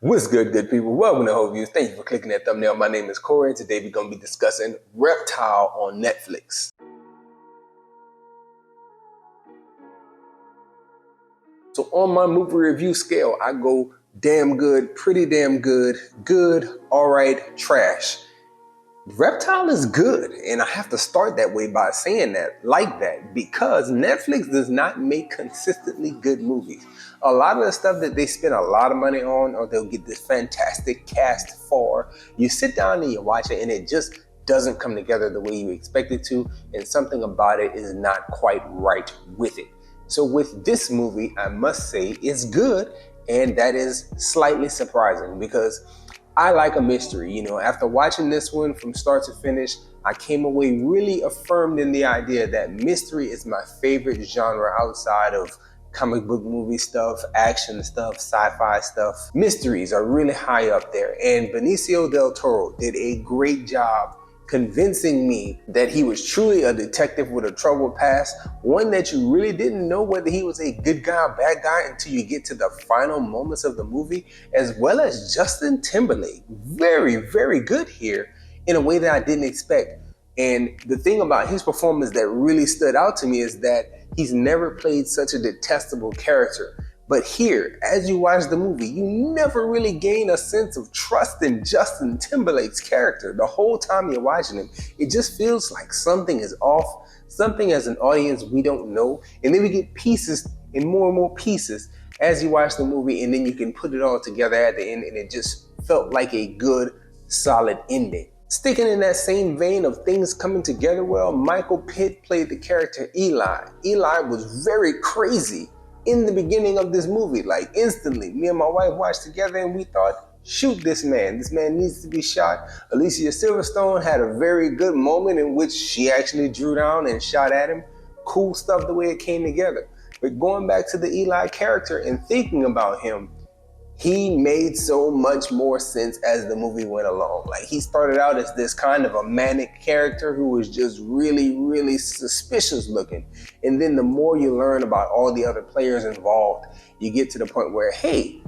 What's good people? Welcome to Whole Views. Thank you for clicking that thumbnail. My name is Corey, and today we're going to be discussing Reptile on Netflix. So on my movie review scale, I go damn good, pretty damn good, good, all right, trash. Reptile is good, and I have to start that way by saying that, because Netflix does not make consistently good movies. A lot of the stuff that they spend a lot of money on, or they'll get this fantastic cast for, you sit down and you watch it and it just doesn't come together the way you expect it to, and something about it is not quite right with it. So with this movie, I must say it's good, and that is slightly surprising because I like a mystery. After watching this one from start to finish, I came away really affirmed in the idea that mystery is my favorite genre outside of comic book movie stuff, action stuff, sci-fi stuff. Mysteries are really high up there, and Benicio del Toro did a great job convincing me that he was truly a detective with a troubled past, one that you really didn't know whether he was a good guy or bad guy until you get to the final moments of the movie, as well as Justin Timberlake. Very, very good here in a way that I didn't expect. And the thing about his performance that really stood out to me is that he's never played such a detestable character. But here, as you watch the movie, you never really gain a sense of trust in Justin Timberlake's character. The whole time you're watching him, it just feels like something is off, something as an audience we don't know. And then we get pieces and more pieces as you watch the movie, and then you can put it all together at the end, and it just felt like a good, solid ending. Sticking in that same vein of things coming together well, Michael Pitt played the character Eli. Eli was very crazy in the beginning of this movie. Like instantly, me and my wife watched together and we thought, shoot this man needs to be shot. Alicia Silverstone had a very good moment in which she actually drew down and shot at him. Cool stuff the way it came together. But going back to the Eli character and thinking about him, he made so much more sense as the movie went along. Like, he started out as this kind of a manic character who was just really suspicious looking. And then the more you learn about all the other players involved, you get to the point where, hey,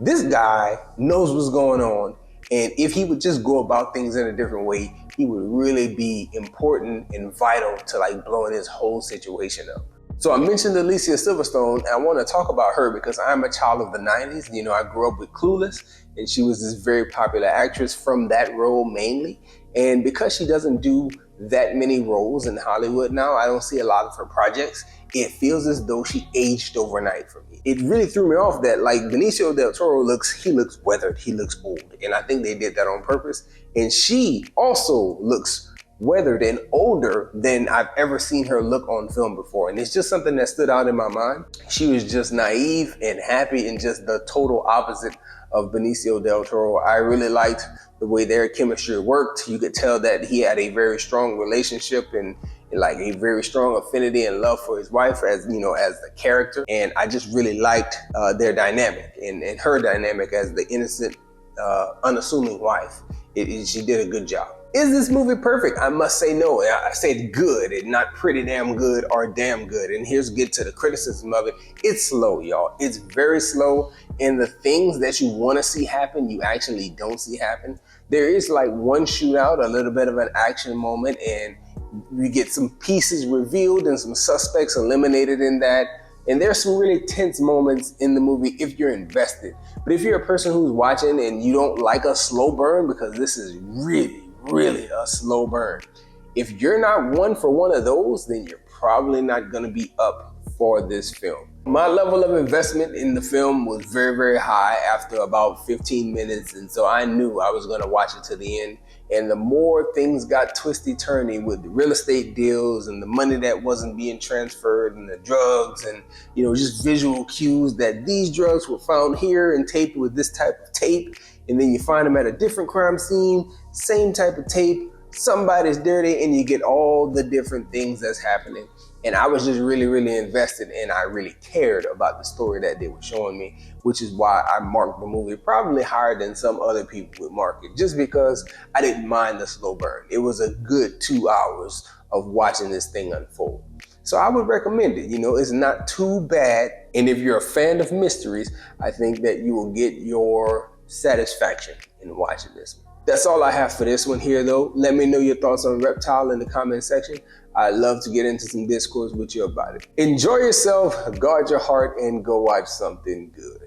this guy knows what's going on. And if he would just go about things in a different way, he would really be important and vital to like blowing his whole situation up. So I mentioned Alicia Silverstone, and I want to talk about her because I'm a child of the 90s. I grew up with Clueless, and she was this very popular actress from that role mainly. And because she doesn't do that many roles in Hollywood now, I don't see a lot of her projects. It feels as though she aged overnight for me. It really threw me off that like Benicio del Toro looks weathered, he looks old. And I think they did that on purpose. And she also looks weathered and older than I've ever seen her look on film before. And it's just something that stood out in my mind. She was just naive and happy and just the total opposite of Benicio del Toro. I really liked the way their chemistry worked. You could tell that he had a very strong relationship and like a very strong affinity and love for his wife as the character. And I just really liked their dynamic and her dynamic as the innocent, unassuming wife. She did a good job. Is this movie perfect? I must say no. I said good and not pretty damn good or damn good. And here's get to the criticism of it. It's slow, y'all. It's very slow. And the things that you want to see happen, you actually don't see happen. There is like one shootout, a little bit of an action moment, and we get some pieces revealed and some suspects eliminated in that. And there's some really tense moments in the movie if you're invested. But if you're a person who's watching and you don't like a slow burn, because this is really a slow burn. If you're not one for one of those, then you're probably not going to be up for this film. My level of investment in the film was very high after about 15 minutes, and so I knew I was going to watch it to the end. And the more things got twisty-turny with the real estate deals and the money that wasn't being transferred and the drugs and just visual cues that these drugs were found here and taped with this type of tape, and then you find them at a different crime scene, same type of tape, somebody's dirty, and you get all the different things that's happening. And I was just really invested, and I really cared about the story that they were showing me, which is why I marked the movie probably higher than some other people would mark it, just because I didn't mind the slow burn. It was a good 2 hours of watching this thing unfold. So I would recommend it. It's not too bad. And if you're a fan of mysteries, I think that you will get your satisfaction in watching this one. That's all I have for this one here though. Let me know your thoughts on Reptile in the comment section. I'd love to get into some discourse with you about it. Enjoy yourself, guard your heart, and go watch something good.